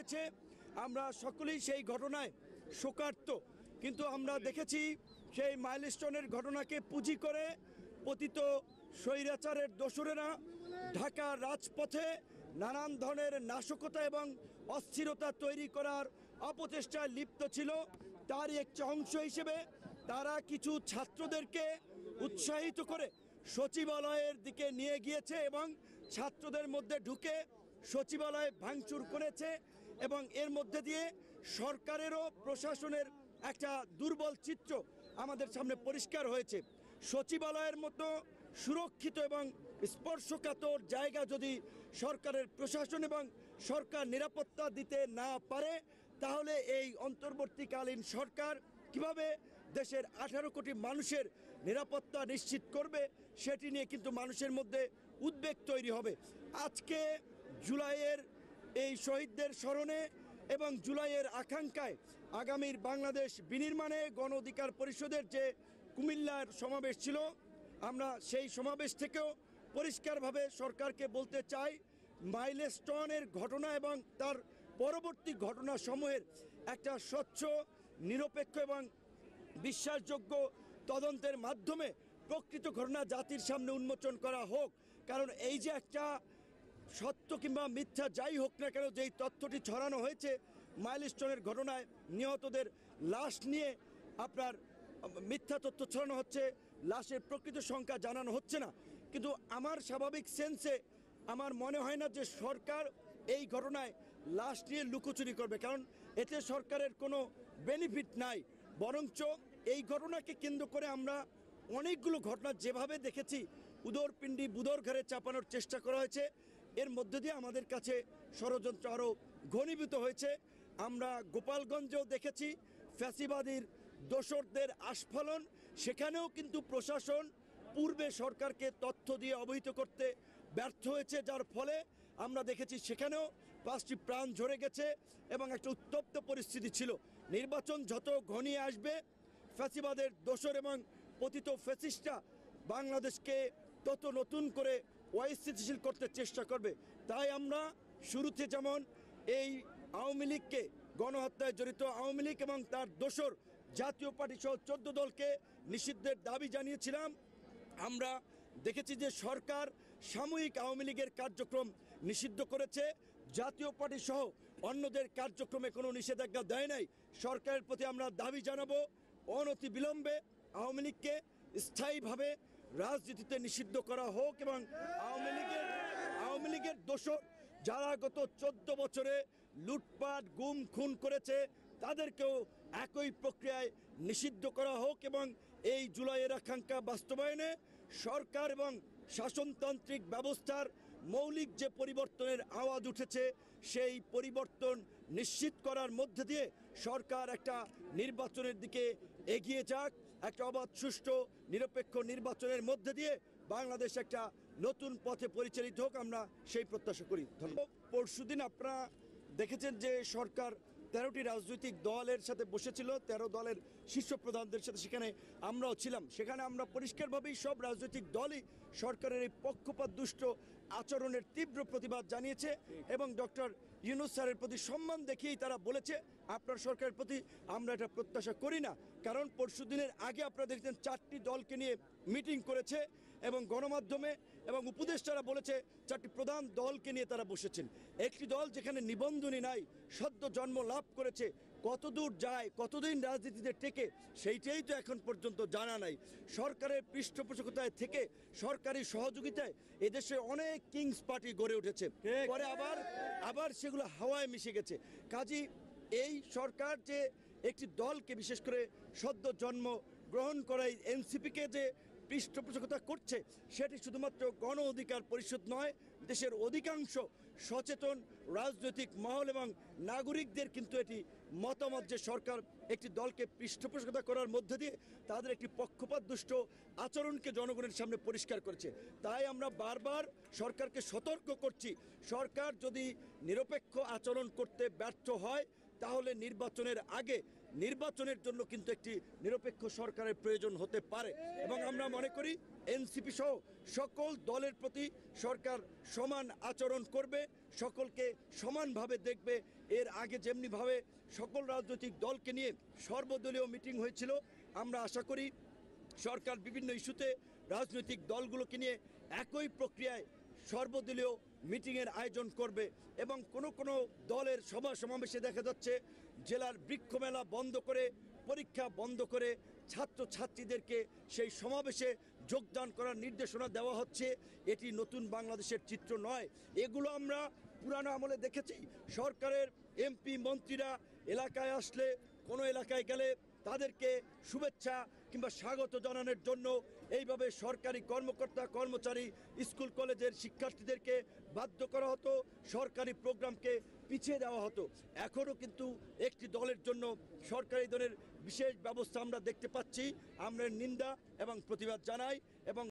হয়েছে, আমরা সকলেই সেই ঘটনায় শোকার্ত। কিন্তু আমরা দেখেছি সেই মাইলস্টোনের ঘটনাকে পুঁজি করে পতিত স্বৈরাচারের দোসরেরা ঢাকার রাজপথে নানান ধরনের নাশকতা এবং অস্থিরতা তৈরি করার অপচেষ্টায় লিপ্ত ছিল। তারই একটি অংশ হিসেবে তারা কিছু ছাত্রদেরকে উৎসাহিত করে সচিবালয়ের দিকে নিয়ে গিয়েছে এবং ছাত্রদের মধ্যে ঢুকে সচিবালয় ভাঙচুর করেছে এবং এর মধ্যে দিয়ে সরকারেরও প্রশাসনের একটা দুর্বল চিত্র আমাদের সামনে পরিষ্কার হয়েছে। সচিবালয়ের মতো সুরক্ষিত এবং স্পর্শকাতর জায়গা যদি সরকারের প্রশাসন এবং সরকার নিরাপত্তা দিতে না পারে, তাহলে এই অন্তর্বর্তীকালীন সরকার কিভাবে দেশের 18 কোটি মানুষের নিরাপত্তা নিশ্চিত করবে, সেটি নিয়ে কিন্তু মানুষের মধ্যে উদ্বেগ তৈরি হবে। আজকে জুলাইয়ের এই শহীদদের স্মরণে এবং জুলাইয়ের আকাঙ্ক্ষায় আগামীর বাংলাদেশ বিনির্মাণে গণ অধিকার পরিষদের যে কুমিল্লার সমাবেশ ছিল, আমরা সেই সমাবেশ থেকেও পরিষ্কারভাবে সরকারকে বলতে চাই, মাইলস্টোনের ঘটনা এবং তার পরবর্তী ঘটনাসমূহের একটা স্বচ্ছ, নিরপেক্ষ এবং বিশ্বাসযোগ্য তদন্তের মাধ্যমে প্রকৃত ঘটনা জাতির সামনে উন্মোচন করা হোক। কারণ এই যে একটা সত্য কিংবা মিথ্যা যাই হোক না কেন, যেই তথ্যটি ছড়ানো হয়েছে মাইলস্টোনের ঘটনায় নিহতদের লাশ নিয়ে আপনার মিথ্যা তথ্য ছড়ানো হচ্ছে, লাশের প্রকৃত সংখ্যা জানানো হচ্ছে না। কিন্তু আমার স্বাভাবিক সেন্সে আমার মনে হয় না যে সরকার এই ঘটনায় লাশ নিয়ে লুকোচুরি করবে, কারণ এতে সরকারের কোনো বেনিফিট নাই। বরঞ্চ এই ঘটনাকে কেন্দ্র করে আমরা অনেকগুলো ঘটনা যেভাবে দেখেছি, উদরপিণ্ডি বুদর ঘরে চাপানোর চেষ্টা করা হয়েছে, এর মধ্যে দিয়ে আমাদের কাছে ষড়যন্ত্র আরও ঘনীভূত হয়েছে। আমরা গোপালগঞ্জেও দেখেছি ফ্যাসিবাদীর দোসরদের আস্ফালন, সেখানেও কিন্তু প্রশাসন পূর্বে সরকারকে তথ্য দিয়ে অবহিত করতে ব্যর্থ হয়েছে, যার ফলে আমরা দেখেছি সেখানেও 5টি প্রাণ ঝরে গেছে এবং একটা উত্তপ্ত পরিস্থিতি ছিল। নির্বাচন যত ঘনিয়ে আসবে, ফ্যাসিবাদের দোসর এবং পতিত ফ্যাসিস্টরা বাংলাদেশকে তত নতুন করে অস্থিতিশীল করতে চেষ্টা করবে। তাই আমরা শুরুতে যেমন এই আওয়ামী লীগকে, গণহত্যায় জড়িত আওয়ামী লীগ এবং তার দোসর জাতীয় পার্টি সহ 14 দলকে নিষিদ্ধের দাবি জানিয়েছিলাম। আমরা দেখেছি যে সরকার সাময়িক আওয়ামী লীগের কার্যক্রম নিষিদ্ধ করেছে, জাতীয় পার্টি সহ অন্যদের কার্যক্রমে কোনো নিষেধাজ্ঞা দেয় নাই। সরকারের প্রতি আমরা দাবি জানাবো, অনতিবিলম্বে আওয়ামী লীগকে স্থায়ীভাবে রাজনীতিতে নিষিদ্ধ করা হোক এবং আওয়ামী লীগের দোসর যারা গত 14 বছরে লুটপাট, গুম, খুন করেছে, তাদেরকেও একই প্রক্রিয়ায় নিষিদ্ধ করা হোক এবং এই জুলাইয়ের আকাঙ্ক্ষা বাস্তবায়নে সরকার এবং শাসনতান্ত্রিক ব্যবস্থার মৌলিক যে পরিবর্তনের আওয়াজ উঠেছে, সেই পরিবর্তন নিশ্চিত করার মধ্যে দিয়ে সরকার একটা নির্বাচনের দিকে এগিয়ে যাক, একটা অবাধ, সুষ্ঠু, নিরপেক্ষ নির্বাচনের মধ্যে দিয়ে বাংলাদেশ একটা নতুন পথে পরিচালিত হোক, আমরা সেই প্রত্যাশা করি। ধন্যবাদ। পরশুদিন আপনারা দেখেছেন যে সরকার 13টি রাজনৈতিক দলের সাথে বসেছিল, 13 দলের শীর্ষ প্রধানদের সাথে, সেখানে আমরাও ছিলাম। সেখানে আমরা পরিষ্কারভাবেই সব রাজনৈতিক দলই সরকারের এই পক্ষপাত দুষ্ট আচরণের তীব্র প্রতিবাদ জানিয়েছে এবং ডক্টর ইউনূস স্যারের প্রতি সম্মান দেখিয়েই তারা বলেছে, আপনার সরকারের প্রতি আমরা এটা প্রত্যাশা করি না। কারণ পরশুদিনের আগে আপনারা দেখছেন 4টি দলকে নিয়ে মিটিং করেছে এবং গণমাধ্যমে এবং উপদেষ্টারা বলেছে 4টি প্রধান দলকে নিয়ে তারা বসেছেন। একটি দল যেখানে নিবন্ধনই নাই, সদ্য জন্ম লাভ করেছে, কতদূর যায়, কতদিন রাজনীতিতে টেকে, সেইটাই তো এখন পর্যন্ত জানা নাই। সরকারের পৃষ্ঠপোষকতায় থেকে, সরকারি সহযোগিতায় এদেশে অনেক কিংস পার্টি গড়ে উঠেছে, পরে আবার সেগুলো হাওয়ায় মিশে গেছে। কাজী এই সরকার যে একটি দলকে, বিশেষ করে সদ্য জন্ম গ্রহণ করা এনসিপিকে যে পৃষ্ঠপোষকতা করছে, সেটি শুধুমাত্র গণ অধিকার পরিষদ নয়, দেশের অধিকাংশ সচেতন রাজনৈতিক মহল এবং নাগরিকদের কিন্তু এটি মতামত যে সরকার একটি দলকে পৃষ্ঠপোষকতা করার মধ্যে দিয়ে তাদের একটি পক্ষপাত দুষ্ট আচরণকে জনগণের সামনে পরিষ্কার করেছে। তাই আমরা বারবার সরকারকে সতর্ক করছি, সরকার যদি নিরপেক্ষ আচরণ করতে ব্যর্থ হয়, তাহলে নির্বাচনের আগে নির্বাচনের জন্য কিন্তু একটি নিরপেক্ষ সরকারের প্রয়োজন হতে পারে এবং আমরা মনে করি এনসিপি সহ সকল দলের প্রতি সরকার সমান আচরণ করবে, সকলকে সমানভাবে দেখবে। এর আগে যেমনিভাবে সকল রাজনৈতিক দলকে নিয়ে সর্বদলীয় মিটিং হয়েছিল, আমরা আশা করি সরকার বিভিন্ন ইস্যুতে রাজনৈতিক দলগুলোকে নিয়ে একই প্রক্রিয়ায় সর্বদলীয় মিটিংয়ের আয়োজন করবে এবং কোনো দলের সভা সমাবেশে দেখা যাচ্ছে জেলার বৃক্ষমেলা বন্ধ করে, পরীক্ষা বন্ধ করে ছাত্রছাত্রীদেরকে সেই সমাবেশে যোগদান করার নির্দেশনা দেওয়া হচ্ছে। এটি নতুন বাংলাদেশের চিত্র নয়। এগুলো আমরা পুরানো আমলে দেখেছি। সরকারের এমপি মন্ত্রীরা এলাকায় আসলে, কোনো এলাকায় গেলে তাদেরকে শুভেচ্ছা কিংবা স্বাগত জানানোর জন্য এইভাবে সরকারি কর্মকর্তা কর্মচারী, স্কুল কলেজের শিক্ষার্থীদেরকে বাধ্য করা হতো, সরকারি প্রোগ্রামকে পিছিয়ে দেওয়া হতো। এখনও কিন্তু একটি দলের জন্য সরকারি দলের বিশেষ ব্যবস্থা আমরা দেখতে পাচ্ছি। আমরা নিন্দা এবং প্রতিবাদ জানাই এবং